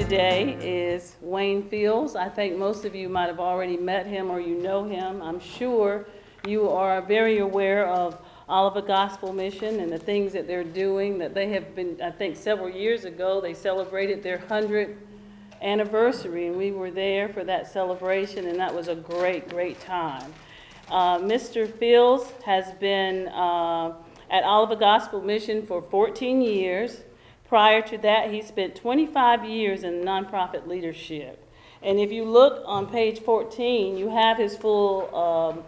today is Wayne Fields. I think most of you might have already met him or you know him. I'm sure you are very aware of Oliver Gospel Mission and the things that they're doing, that they have been, I think several years ago, they celebrated their 100th anniversary, and we were there for that celebration, and that was a great, great time. Mr. Fields has been at Oliver Gospel Mission for 14 years. Prior to that, he spent 25 years in nonprofit leadership. And if you look on page 14, you have his full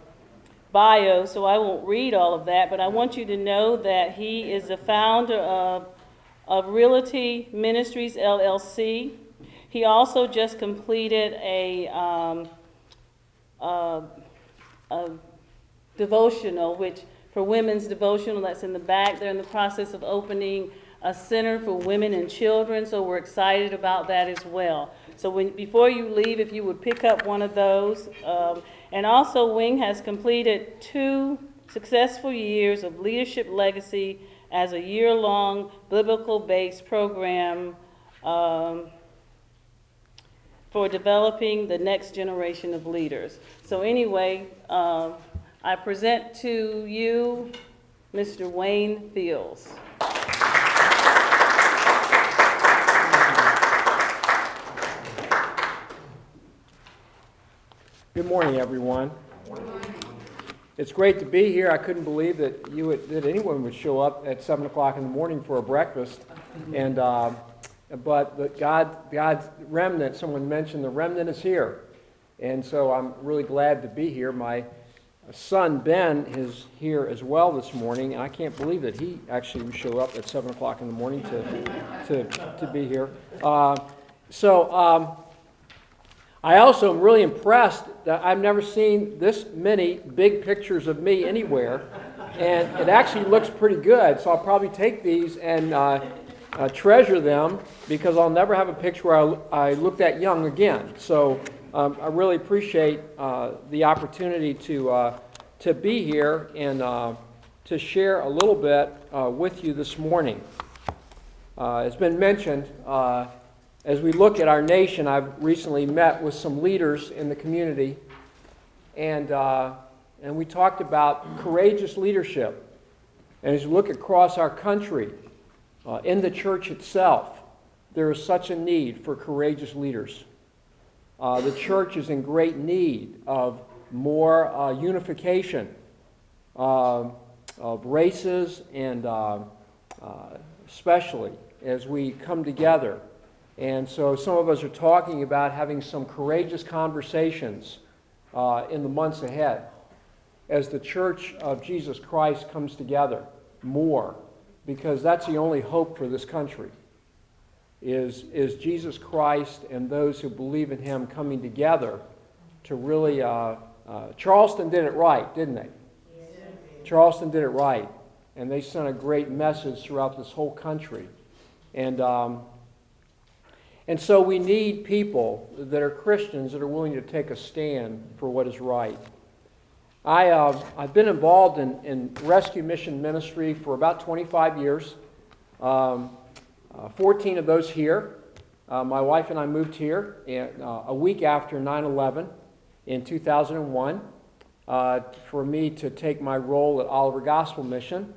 bio, so I won't read all of that, but I want you to know that he is the founder of Realty Ministries, LLC. He also just completed a devotional, which for women's devotional, that's in the back. They're in the process of opening a center for women and children, so we're excited about that as well. So before you leave, if you would pick up one of those. And also, Wing has completed 2 successful years of leadership legacy as a year-long biblical-based program for developing the next generation of leaders. So anyway, I present to you Mr. Wayne Fields. Good morning, everyone. It's great to be here. I couldn't believe that that anyone would show up at 7 o'clock in the morning for a breakfast. And but God's remnant. Someone mentioned the remnant is here, and so I'm really glad to be here. My son Ben is here as well this morning, and I can't believe that he actually would show up at 7 o'clock in the morning to be here. I also am really impressed that I've never seen this many big pictures of me anywhere, and it actually looks pretty good, so I'll probably take these and treasure them, because I'll never have a picture where I look that young again. So I really appreciate the opportunity to be here and to share a little bit with you this morning. It's been mentioned, as we look at our nation, I've recently met with some leaders in the community, and we talked about courageous leadership. And as we look across our country, in the church itself, there is such a need for courageous leaders. The church is in great need of more unification of races, and especially as we come together. And so some of us are talking about having some courageous conversations in the months ahead as the Church of Jesus Christ comes together more, because that's the only hope for this country, is Jesus Christ and those who believe in Him coming together to really... Charleston did it right, didn't they? Yes. Charleston did it right, and they sent a great message throughout this whole country. And so we need people that are Christians that are willing to take a stand for what is right. I've been involved in rescue mission ministry for about 25 years, 14 of those here. My wife and I moved here a week after 9/11 in 2001 for me to take my role at Oliver Gospel Mission.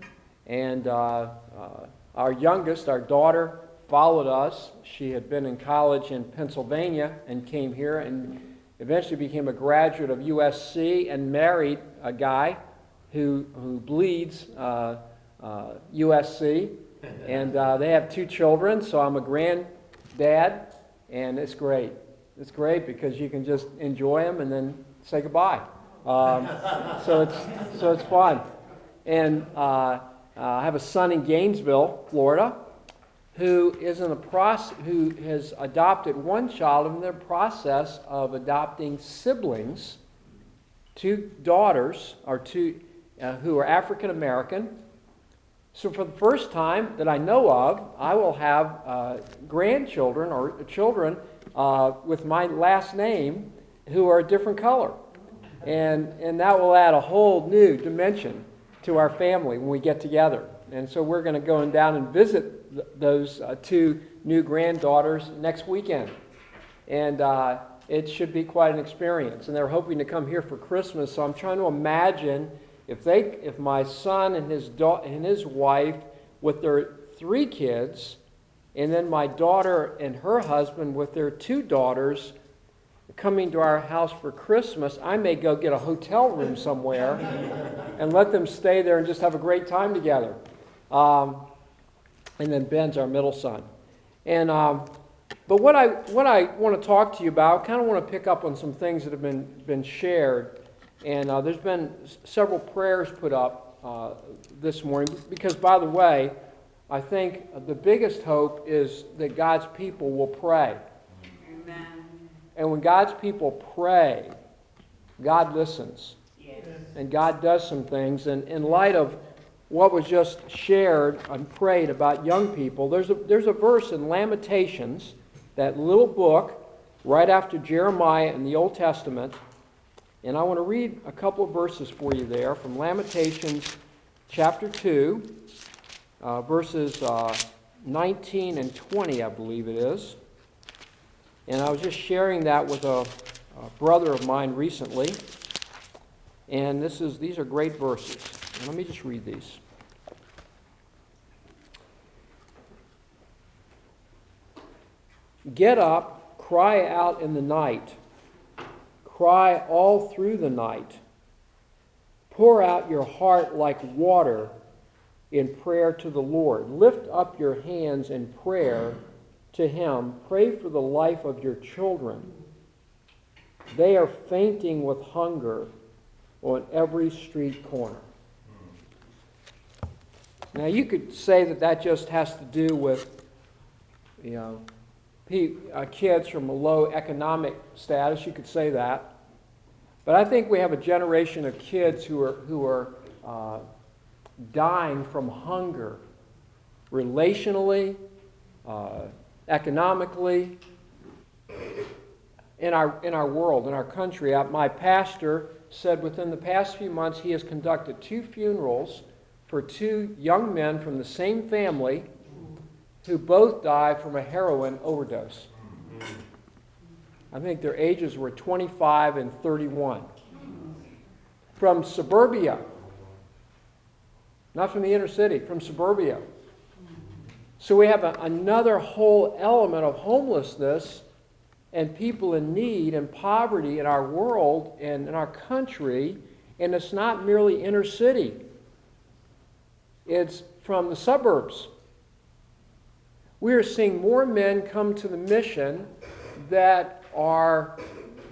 And our youngest, our daughter, followed us. She had been in college in Pennsylvania and came here and eventually became a graduate of USC and married a guy who bleeds USC. And they have 2 children, so I'm a granddad, and it's great. It's great because you can just enjoy them and then say goodbye. So it's fun. And I have a son in Gainesville, Florida, who has adopted one child, and in the process of adopting siblings, 2 daughters, who are African American. So for the first time that I know of, I will have grandchildren or children with my last name who are a different color. And that will add a whole new dimension to our family when we get together. And so we're going to go down and visit those 2 new granddaughters next weekend. And it should be quite an experience. And they're hoping to come here for Christmas. So I'm trying to imagine if my son and his wife with their 3 kids, and then my daughter and her husband with their 2 daughters coming to our house for Christmas, I may go get a hotel room somewhere and let them stay there and just have a great time together. And then Ben's our middle son. And but what I want to talk to you about, kind of want to pick up on some things that have been shared. And there's been several prayers put up this morning because, by the way, I think the biggest hope is that God's people will pray. Amen. And when God's people pray, God listens. Yes. And God does some things. And in light of what was just shared and prayed about young people, there's a verse in Lamentations, that little book right after Jeremiah in the Old Testament. And I want to read a couple of verses for you there from Lamentations chapter 2, verses 19 and 20, I believe it is. And I was just sharing that with a brother of mine recently. And these are great verses. And let me just read these. Get up, cry out in the night. Cry all through the night. Pour out your heart like water in prayer to the Lord. Lift up your hands in prayer to Him. Pray for the life of your children. They are fainting with hunger on every street corner. Now you could say that just has to do with, kids from a low economic status. You could say that. But I think we have a generation of kids who are dying from hunger, relationally, economically, in our world, in our country. My pastor said within the past few months he has conducted 2 funerals for 2 young men from the same family who both died from a heroin overdose. I think their ages were 25 and 31. From suburbia. Not from the inner city, from suburbia. So we have another whole element of homelessness and people in need and poverty in our world and in our country, and it's not merely inner city. It's from the suburbs. We are seeing more men come to the mission that are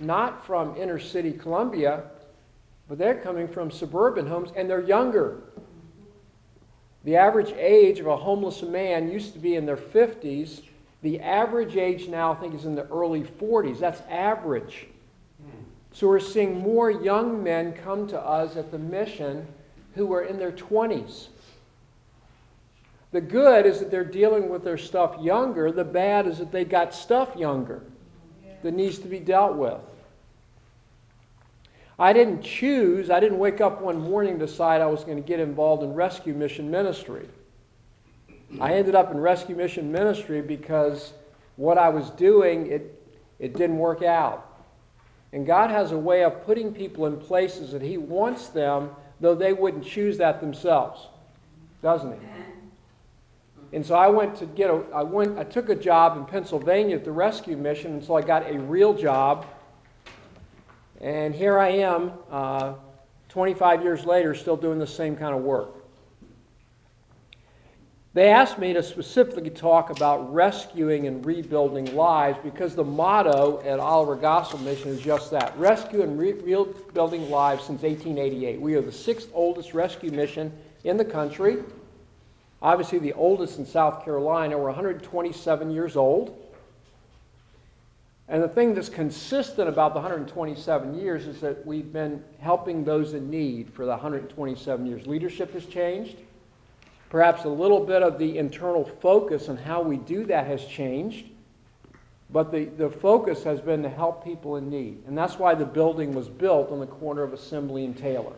not from inner city Columbia, but they're coming from suburban homes, and they're younger. The average age of a homeless man used to be in their 50s. The average age now, I think, is in the early 40s. That's average. So we're seeing more young men come to us at the mission who are in their 20s. The good is that they're dealing with their stuff younger. The bad is that they got stuff younger that needs to be dealt with. I didn't wake up one morning and decide I was going to get involved in rescue mission ministry. I ended up in rescue mission ministry because what I was doing, it didn't work out. And God has a way of putting people in places that He wants them, though they wouldn't choose that themselves. Doesn't He? And so I took a job in Pennsylvania at the rescue mission until I got a real job. And here I am, 25 years later, still doing the same kind of work. They asked me to specifically talk about rescuing and rebuilding lives because the motto at Oliver Gospel Mission is just that, rescue and rebuilding lives since 1888. We are the 6th oldest rescue mission in the country. Obviously the oldest in South Carolina. We're 127 years old. And the thing that's consistent about the 127 years is that we've been helping those in need for the 127 years. Leadership has changed. Perhaps a little bit of the internal focus on how we do that has changed. But the focus has been to help people in need. And that's why the building was built on the corner of Assembly and Taylor.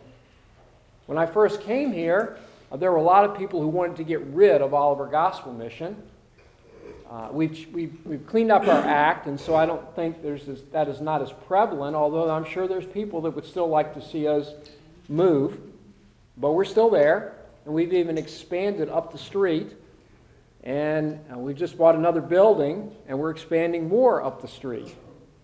When I first came here, there were a lot of people who wanted to get rid of Oliver Gospel Mission. we've cleaned up our act, and so I don't think that is not as prevalent, although I'm sure there's people that would still like to see us move. But we're still there, and we've even expanded up the street, and we've just bought another building, and we're expanding more up the street.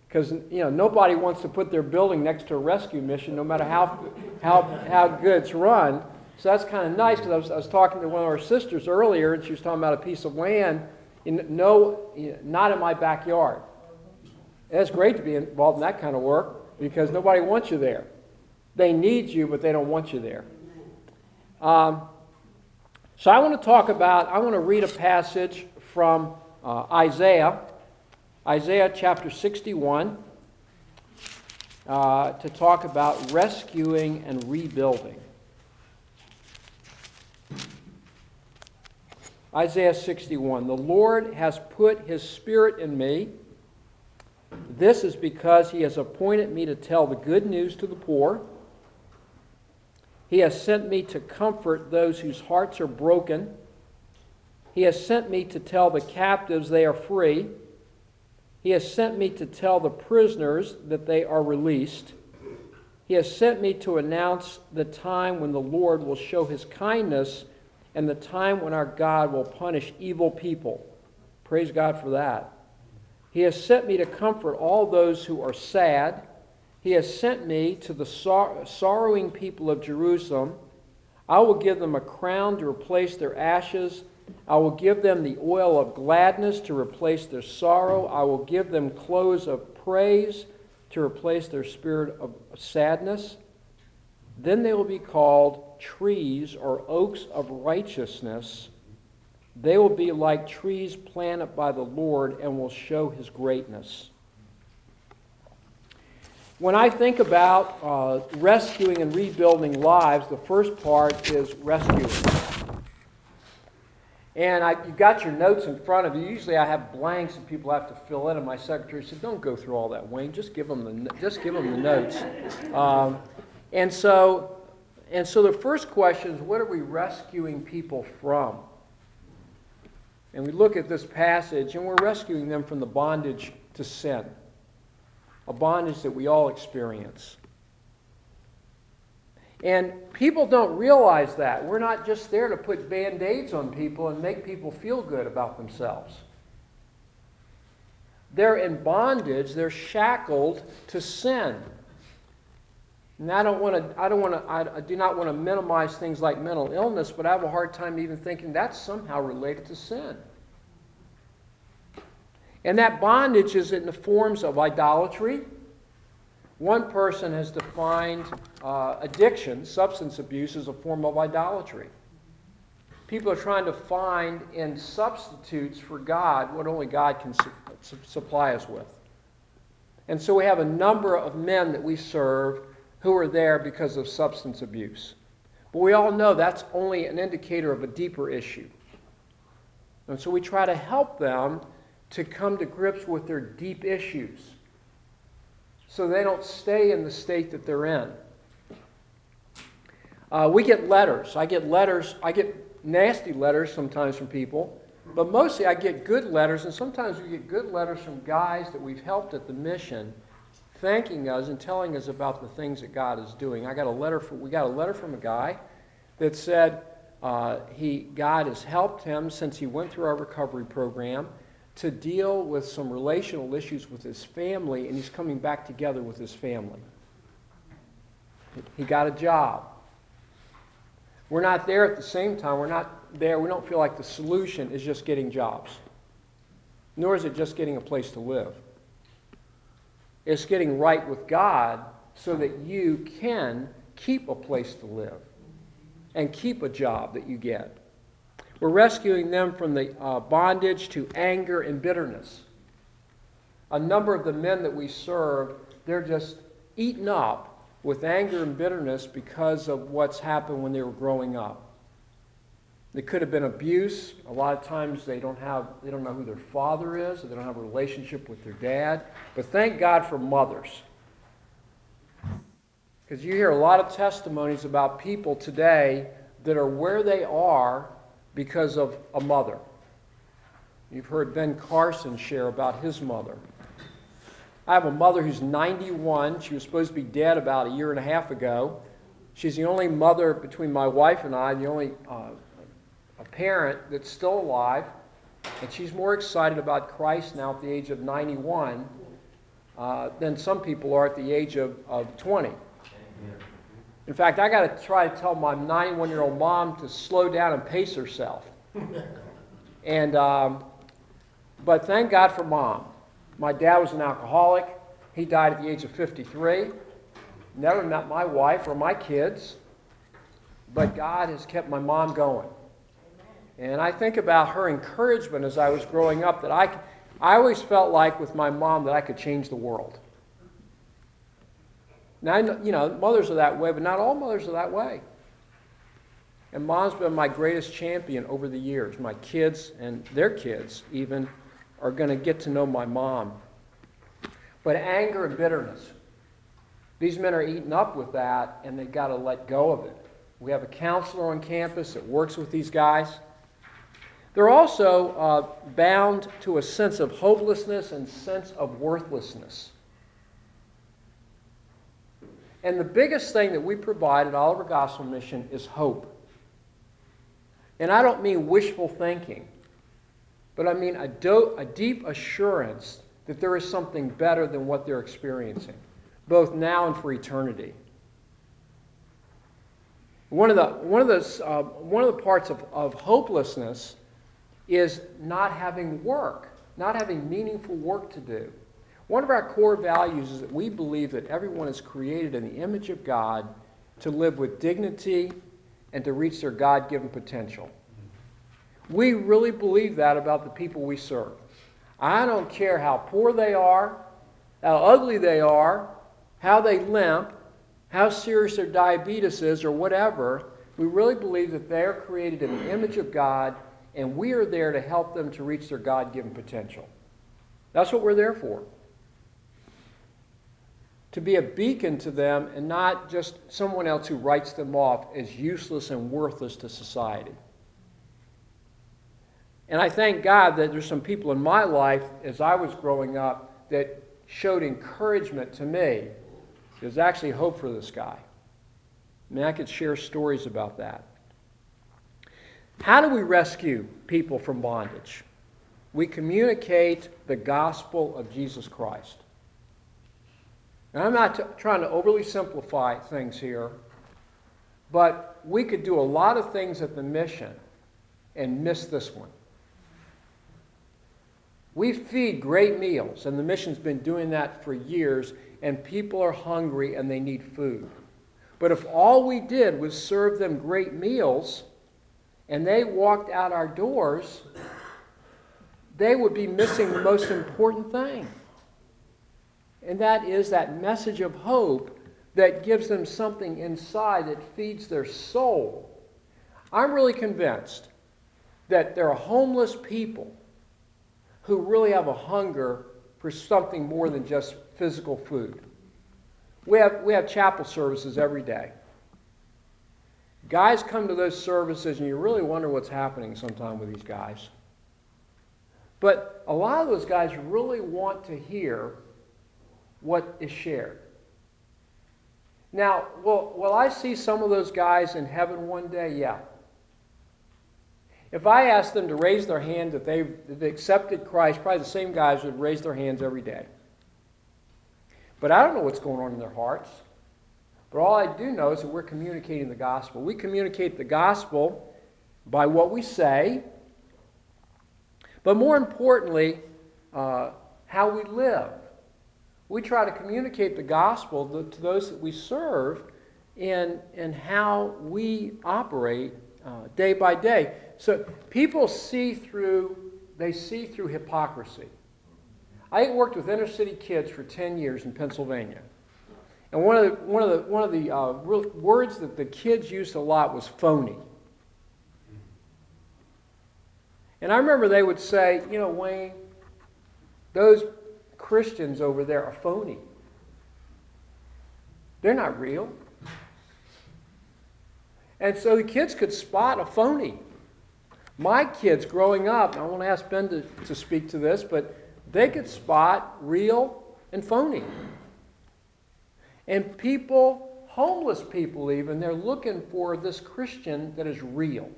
Because nobody wants to put their building next to a rescue mission, no matter how good it's run. So that's kind of nice, because I was talking to one of our sisters earlier, and she was talking about a piece of land, not in my backyard. And it's great to be involved in that kind of work, because nobody wants you there. They need you, but they don't want you there. So I want to read a passage from Isaiah chapter 61, to talk about rescuing and rebuilding. Isaiah 61, "The Lord has put his Spirit in me. This is because he has appointed me to tell the good news to the poor. He has sent me to comfort those whose hearts are broken. He has sent me to tell the captives they are free. He has sent me to tell the prisoners that they are released. He has sent me to announce the time when the Lord will show his kindness and the time when our God will punish evil people." Praise God for that. "He has sent me to comfort all those who are sad. He has sent me to the sorrowing people of Jerusalem. I will give them a crown to replace their ashes. I will give them the oil of gladness to replace their sorrow. I will give them clothes of praise to replace their spirit of sadness. Then they will be called trees or oaks of righteousness. They will be like trees planted by the Lord and will show his greatness." When I think about rescuing and rebuilding lives, the first part is rescuing. And you've got your notes in front of you. Usually I have blanks and people have to fill in, and my secretary said, "Don't go through all that, Wayne. Just give them the notes." And so the first question is, what are we rescuing people from? And we look at this passage, and we're rescuing them from the bondage to sin, a bondage that we all experience. And people don't realize that. We're not just there to put Band-Aids on people and make people feel good about themselves. They're in bondage. They're shackled to sin. And I do not want to minimize things like mental illness, but I have a hard time even thinking that's somehow related to sin. And that bondage is in the forms of idolatry. One person has defined addiction, substance abuse, as a form of idolatry. People are trying to find in substitutes for God what only God can supply us with. And so we have a number of men that we serve who are there because of substance abuse. But we all know that's only an indicator of a deeper issue. And so we try to help them to come to grips with their deep issues so they don't stay in the state that they're in. We get letters. I get nasty letters sometimes from people, but mostly I get good letters, and sometimes we get good letters from guys that we've helped at the mission, thanking us and telling us about the things that God is doing. We got a letter from a guy that said God has helped him since he went through our recovery program to deal with some relational issues with his family, and he's coming back together with his family. He got a job. We're not there at the same time. We're not there. We don't feel like the solution is just getting jobs, nor is it just getting a place to live. It's getting right with God so that you can keep a place to live and keep a job that you get. We're rescuing them from the bondage to anger and bitterness. A number of the men that we serve, they're just eaten up with anger and bitterness because of what's happened when they were growing up. It could have been abuse. A lot of times they don't know who their father is, or they don't have a relationship with their dad. But thank God for mothers. Because you hear a lot of testimonies about people today that are where they are because of a mother. You've heard Ben Carson share about his mother. I have a mother who's 91. She was supposed to be dead about a year and a half ago. She's the only mother between my wife and I, the only a parent that's still alive. And she's more excited about Christ now at the age of 91 than some people are at the age of 20. In fact, I got to try to tell my 91-year-old mom to slow down and pace herself. And but thank God for Mom. My dad was an alcoholic. He died at the age of 53. Never met my wife or my kids, but God has kept my mom going. And I think about her encouragement as I was growing up, that I always felt like with my mom that I could change the world. Now, you know, mothers are that way, but not all mothers are that way. And Mom's been my greatest champion over the years. My kids and their kids even are going to get to know my mom. But anger and bitterness, these men are eaten up with that, and they've got to let go of it. We have a counselor on campus that works with these guys. They're also bound to a sense of hopelessness and sense of worthlessness. And the biggest thing that we provide at Oliver Gospel Mission is hope. And I don't mean wishful thinking, but I mean a deep assurance that there is something better than what they're experiencing, both now and for eternity. One of the parts of hopelessness is not having work, not having meaningful work to do. One of our core values is that we believe that everyone is created in the image of God to live with dignity and to reach their God-given potential. We really believe that about the people we serve. I don't care how poor they are, how ugly they are, how they limp, how serious their diabetes is, or whatever. We really believe that they are created in the image of God, and we are there to help them to reach their God-given potential. That's what we're there for. To be a beacon to them and not just someone else who writes them off as useless and worthless to society. And I thank God that there's some people in my life as I was growing up that showed encouragement to me. There's actually hope for this guy. I mean, I could share stories about that. How do we rescue people from bondage? We communicate the gospel of Jesus Christ. Now, I'm not trying to overly simplify things here, but we could do a lot of things at the mission and miss this one. We feed great meals, and the mission's been doing that for years, and people are hungry and they need food. But if all we did was serve them great meals and they walked out our doors, they would be missing the most important thing. And that is that message of hope that gives them something inside that feeds their soul. I'm really convinced that there are homeless people who really have a hunger for something more than just physical food. We have chapel services every day. Guys come to those services and you really wonder what's happening sometime with these guys. But a lot of those guys really want to hear what is shared. Now, will I see some of those guys in heaven one day? Yeah. If I asked them to raise their hand that they've accepted Christ, probably the same guys would raise their hands every day. But I don't know what's going on in their hearts. But all I do know is that we're communicating the gospel. We communicate the gospel by what we say, but more importantly, how we live. We try to communicate the gospel to those that we serve in how we operate day by day. So people see through hypocrisy. I worked with inner city kids for 10 years in Pennsylvania. And one of the words that the kids used a lot was phony. And I remember they would say, you know, Wayne, those Christians over there are phony. They're not real. And so the kids could spot a phony. My kids growing up, I want to ask Ben to speak to this, but they could spot real and phony. And people, homeless people even, they're looking for this Christian that is real.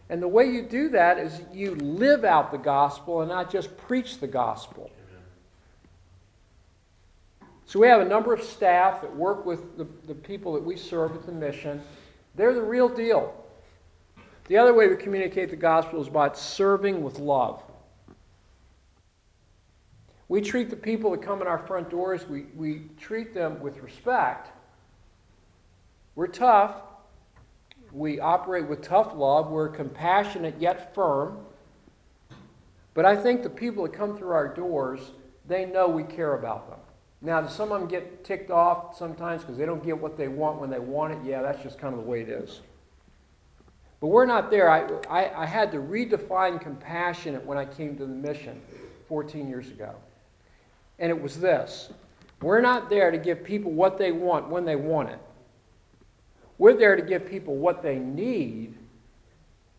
And the way you do that is you live out the gospel and not just preach the gospel. So we have a number of staff that work with the people that we serve at the mission. They're the real deal. The other way we communicate the gospel is by serving with love. We treat the people that come in our front doors, we treat them with respect. We're tough. We operate with tough love. We're compassionate yet firm. But I think the people that come through our doors, they know we care about them. Now, does some of them get ticked off sometimes because they don't get what they want when they want it? Yeah, that's just kind of the way it is. But we're not there. I had to redefine compassionate when I came to the mission 14 years ago. And it was this. We're not there to give people what they want when they want it. We're there to give people what they need,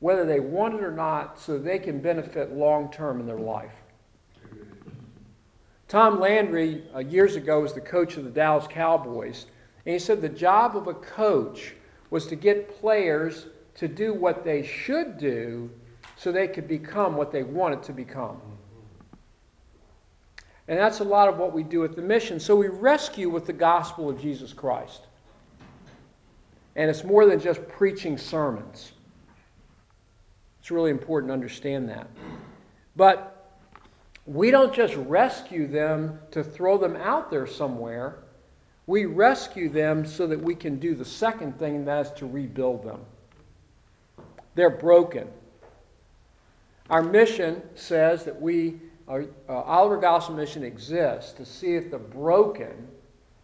whether they want it or not, so they can benefit long term in their life. Tom Landry, years ago, was the coach of the Dallas Cowboys. And he said the job of a coach was to get players to do what they should do so they could become what they wanted to become. And that's a lot of what we do at the mission. So we rescue with the gospel of Jesus Christ. And it's more than just preaching sermons. It's really important to understand that. But we don't just rescue them to throw them out there somewhere. We rescue them so that we can do the second thing, and that is to rebuild them. They're broken. Our mission says that Oliver Gospel Mission exists to see if the broken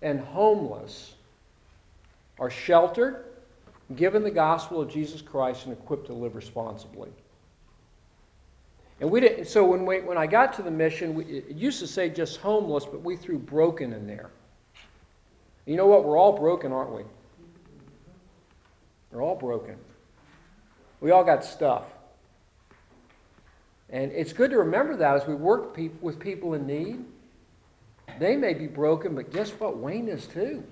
and homeless are sheltered, given the gospel of Jesus Christ, and equipped to live responsibly. And we didn't. So when I got to the mission, it used to say just homeless, but we threw broken in there. You know what? We're all broken, aren't we? We're all broken. We all got stuff. And it's good to remember that as we work with people in need. They may be broken, but guess what? Wayne is too.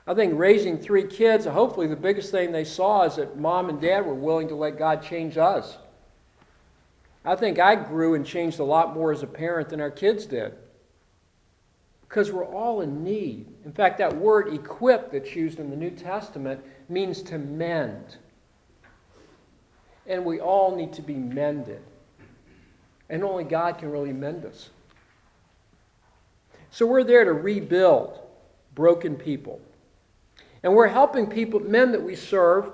I think raising 3 kids, hopefully the biggest thing they saw is that mom and dad were willing to let God change us. I think I grew and changed a lot more as a parent than our kids did. Because we're all in need. In fact, that word equip that's used in the New Testament means to mend. And we all need to be mended. And only God can really mend us. So we're there to rebuild broken people. And we're helping people, men that we serve,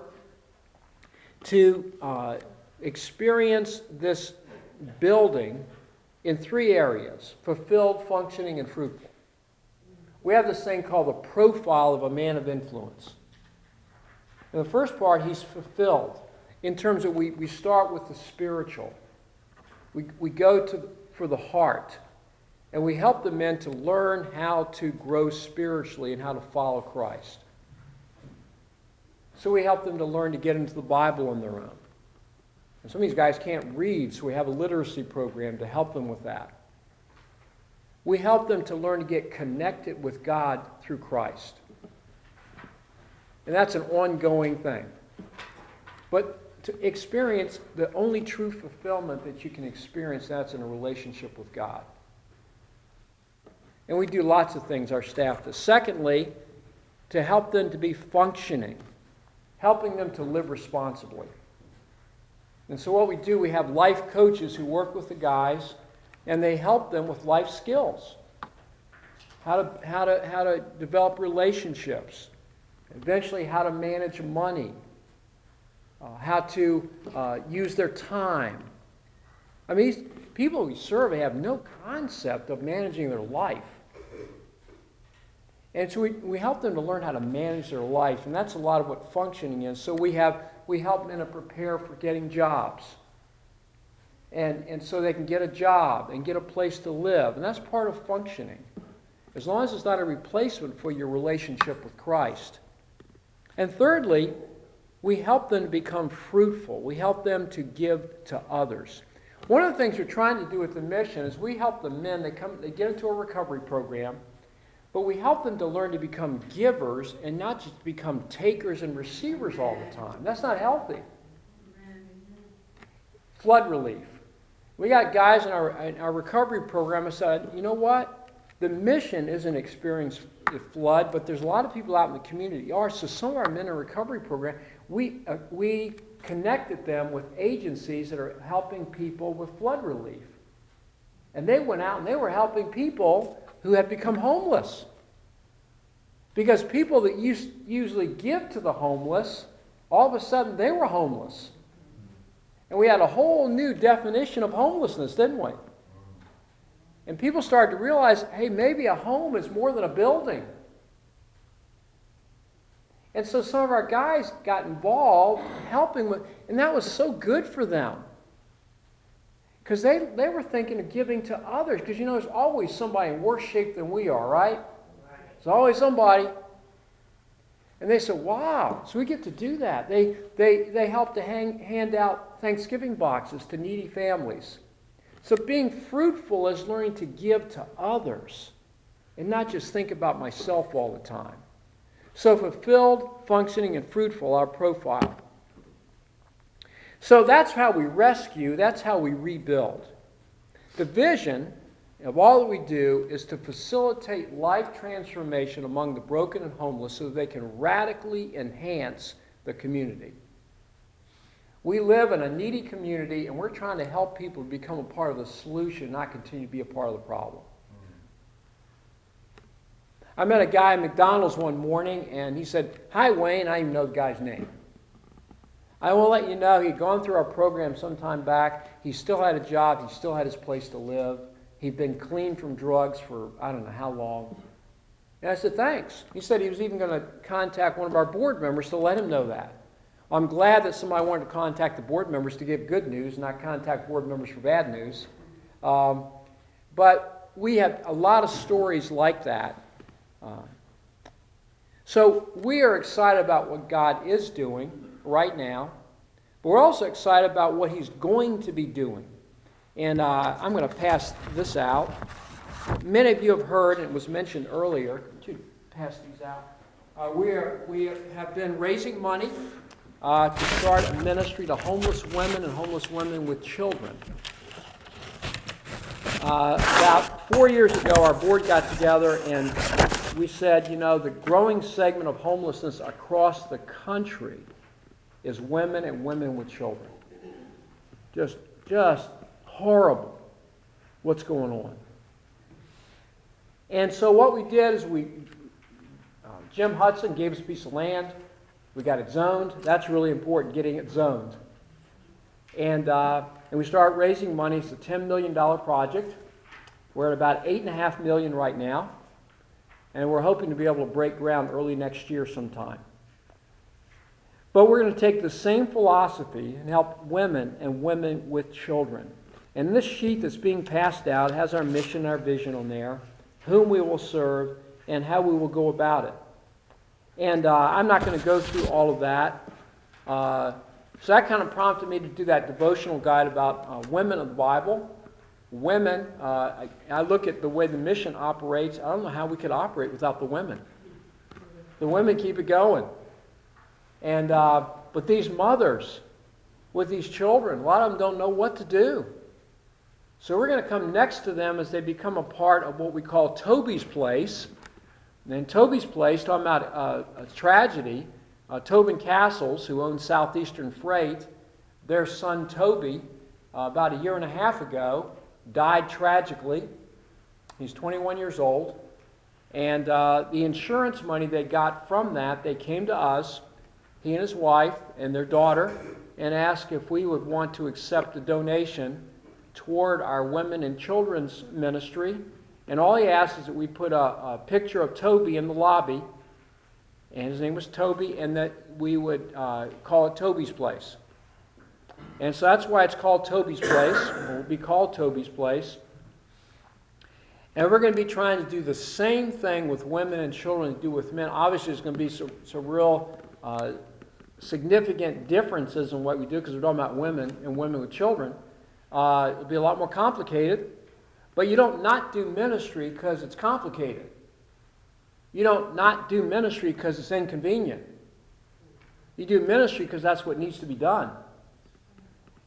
to experience this building in 3 areas: fulfilled, functioning, and fruitful. We have this thing called the profile of a man of influence. In the first part, he's fulfilled in terms of we start with the spiritual. We go for the heart, and we help the men to learn how to grow spiritually and how to follow Christ. So we help them to learn to get into the Bible on their own. And some of these guys can't read, so we have a literacy program to help them with that. We help them to learn to get connected with God through Christ. And that's an ongoing thing. But to experience the only true fulfillment that you can experience, that's in a relationship with God. And we do lots of things, our staff does. Secondly, to help them to be functioning, helping them to live responsibly. And so what we do, we have life coaches who work with the guys, and they help them with life skills. How to develop relationships. Eventually how to manage money. How to use their time. I mean, these people we serve have no concept of managing their life. And so we help them to learn how to manage their life, and that's a lot of what functioning is. So we help them to prepare for getting jobs. And so they can get a job and get a place to live. And that's part of functioning. As long as it's not a replacement for your relationship with Christ. And thirdly, we help them to become fruitful. We help them to give to others. One of the things we're trying to do with the mission is we help the men, they get into a recovery program, but we help them to learn to become givers and not just become takers and receivers all the time. That's not healthy. Flood relief. We got guys in our recovery program who said, you know what? The mission isn't experiencing the flood, but there's a lot of people out in the community are. So some of our men in recovery program, we connected them with agencies that are helping people with flood relief. And they went out and they were helping people who had become homeless. Because people that usually give to the homeless, all of a sudden they were homeless. And we had a whole new definition of homelessness, didn't we? And people started to realize, hey, maybe a home is more than a building. And so some of our guys got involved helping with, and that was so good for them. Because they were thinking of giving to others. Because, there's always somebody in worse shape than we are, right? There's always somebody. And they said, wow, so we get to do that. They help to hand out Thanksgiving boxes to needy families. So being fruitful is learning to give to others and not just think about myself all the time. So fulfilled, functioning, and fruitful, our profile. So that's how we rescue, that's how we rebuild. The vision of all that we do is to facilitate life transformation among the broken and homeless so that they can radically enhance the community. We live in a needy community, and we're trying to help people become a part of the solution, not continue to be a part of the problem. I met a guy at McDonald's one morning, and he said, "Hi, Wayne." I didn't even know the guy's name. I will let you know, he'd gone through our program some time back. He still had a job. He still had his place to live. He'd been clean from drugs for I don't know how long. And I said, thanks. He said he was even going to contact one of our board members to let him know that. I'm glad that somebody wanted to contact the board members to give good news, not contact board members for bad news. But we have a lot of stories like that. So we are excited about what God is doing right now, but we're also excited about what He's going to be doing. And I'm going to pass this out. Many of you have heard, and it was mentioned earlier, could you pass these out? We have been raising money to start a ministry to homeless women and homeless women with children. About 4 years ago, our board got together and we said, the growing segment of homelessness across the country is women and women with children. Just horrible what's going on. And so what we did is Jim Hudson gave us a piece of land. We got it zoned. That's really important, getting it zoned. And we started raising money. It's a $10 million project. We're at about $8.5 million right now. And we're hoping to be able to break ground early next year sometime. But we're going to take the same philosophy and help women and women with children. And this sheet that's being passed out has our mission, our vision on there, whom we will serve, and how we will go about it. And I'm not going to go through all of that. So that kind of prompted me to do that devotional guide about women of the Bible. Women, I look at the way the mission operates. I don't know how we could operate without the women. The women keep it going. And but these mothers with these children, a lot of them don't know what to do. So we're going to come next to them as they become a part of what we call Toby's Place. And in Toby's Place, talking about a tragedy, Tobin Castles, who owns Southeastern Freight, their son Toby, about a year and a half ago, died tragically. He's 21 years old. And the insurance money they got from that, they came to us, he and his wife and their daughter, and asked if we would want to accept a donation toward our women and children's ministry. And all he asked is that we put a picture of Toby in the lobby, and his name was Toby, and that we would call it Toby's Place. And so that's why it's called Toby's Place. It will be called Toby's Place. And we're going to be trying to do the same thing with women and children as we do with men. Obviously, there's going to be some real significant differences in what we do, because we're talking about women and women with children, it would be a lot more complicated. But you don't not do ministry because it's complicated. You don't not do ministry because it's inconvenient. You do ministry because that's what needs to be done.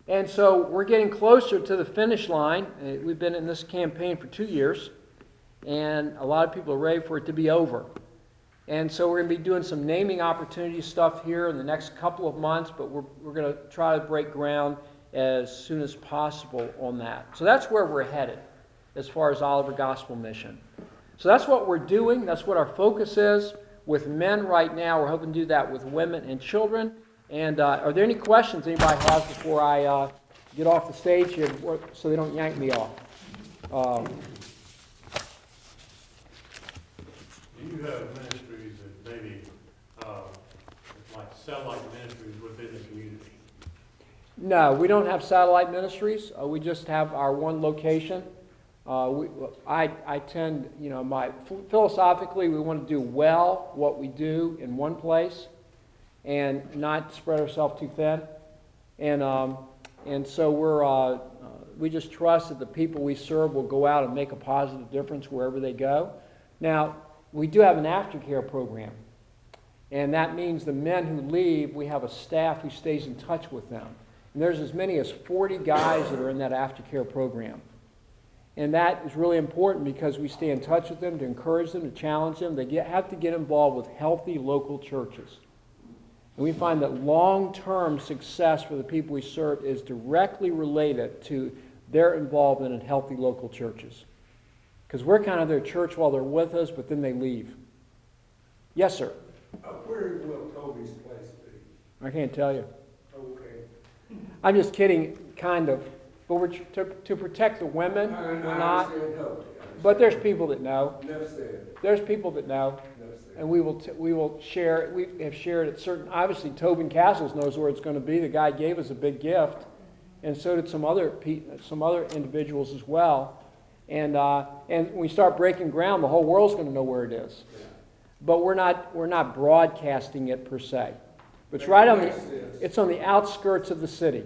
And so we're getting closer to the finish line. We've been in this campaign for 2 years, and a lot of people are ready for it to be over. And so we're going to be doing some naming opportunity stuff here in the next couple of months, but we're going to try to break ground as soon as possible on that. So that's where we're headed as far as Oliver Gospel Mission. So that's what we're doing. That's what our focus is with men right now. We're hoping to do that with women and children. And are there any questions anybody has before I get off the stage here so they don't yank me off? Do you have ministries that maybe like satellite ministries within the community? No, we don't have satellite ministries. We just have our one location. I tend, philosophically, we want to do well what we do in one place and not spread ourselves too thin. And so we just trust that the people we serve will go out and make a positive difference wherever they go. Now, we do have an aftercare program, and that means the men who leave, we have a staff who stays in touch with them. And there's as many as 40 guys that are in that aftercare program. And that is really important because we stay in touch with them to encourage them, to challenge them. They have to get involved with healthy local churches. And we find that long-term success for the people we serve is directly related to their involvement in healthy local churches. Because we're kind of their church while they're with us, but then they leave. Yes, sir? Where will Toby's place be? I can't tell you. Okay. I'm just kidding, kind of. But we're to protect the women, we're not. But there's people that know. Never said. There's people that know. Never said. And we will share. We have shared at certain. Obviously, Tobin Castles knows where it's going to be. The guy gave us a big gift, and so did some other individuals as well. And when we start breaking ground, the whole world's going to know where it is. Yeah. But we're not broadcasting it per se. But it's on the outskirts of the city.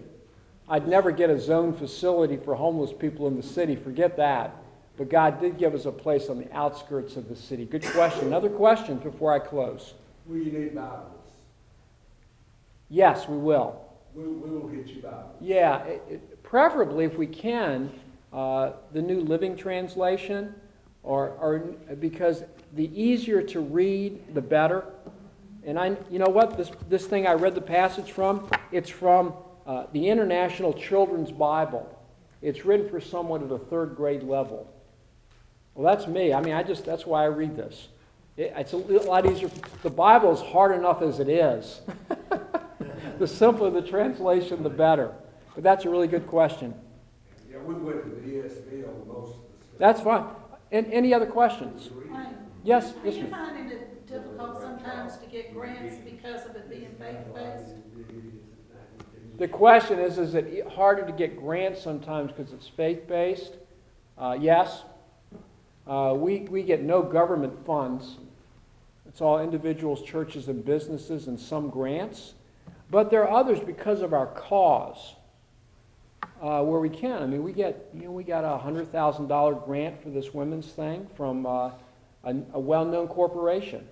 I'd never get a zone facility for homeless people in the city. Forget that. But God did give us a place on the outskirts of the city. Good question. Other questions before I close? Will you need Bibles? Yes, we will. We will get you Bibles. Yeah, preferably if we can, the New Living Translation, or because the easier to read, the better. And you know what? This thing I read the passage from, it's from the International Children's Bible. It's written for someone at a third grade level. Well, that's me. I mean, that's why I read this. It's a lot easier. The Bible is hard enough as it is. The simpler the translation, the better. But that's a really good question. Yeah, we went to the ESV on most of the stuff. That's fine. And any other questions? Yes, Are yes, you ma'am. finding it difficult sometimes to get grants because of it being faith-based? The question is it harder to get grants sometimes because it's faith-based? Yes. We get no government funds. It's all individuals, churches, and businesses, and some grants. But there are others because of our cause where we can. I mean, we got a $100,000 grant for this women's thing from a well-known corporation.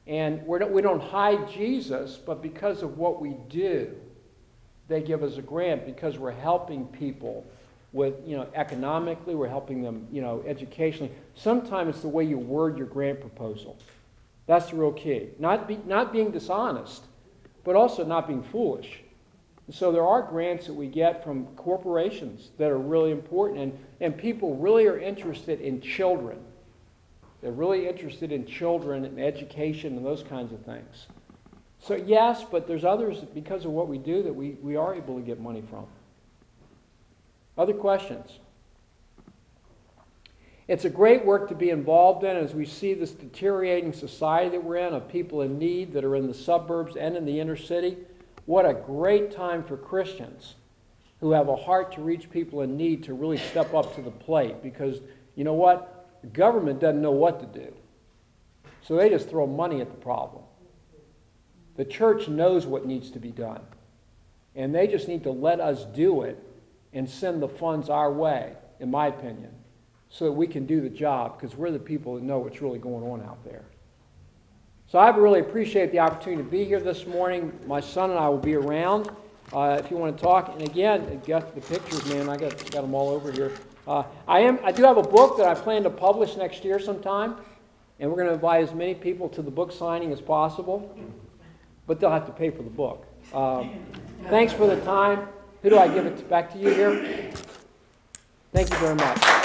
And we don't hide Jesus, but because of what we do, they give us a grant because we're helping people with, economically, we're helping them, educationally. Sometimes it's the way you word your grant proposal. That's the real key. Not being dishonest, but also not being foolish. And so there are grants that we get from corporations that are really important, and people really are interested in children. They're really interested in children and education and those kinds of things. So yes, but there's others, because of what we do, that we are able to get money from. Other questions? It's a great work to be involved in as we see this deteriorating society that we're in, of people in need that are in the suburbs and in the inner city. What a great time for Christians who have a heart to reach people in need to really step up to the plate, because you know what? The government doesn't know what to do. So they just throw money at the problem. The church knows what needs to be done. And they just need to let us do it and send the funds our way, in my opinion, so that we can do the job, because we're the people that know what's really going on out there. So I really appreciate the opportunity to be here this morning. My son and I will be around if you want to talk. And again, got the pictures, man. I got them all over here. I do have a book that I plan to publish next year sometime, and we're going to invite as many people to the book signing as possible, but they'll have to pay for the book. Thanks for the time. Who do I give it back to you here? Thank you very much.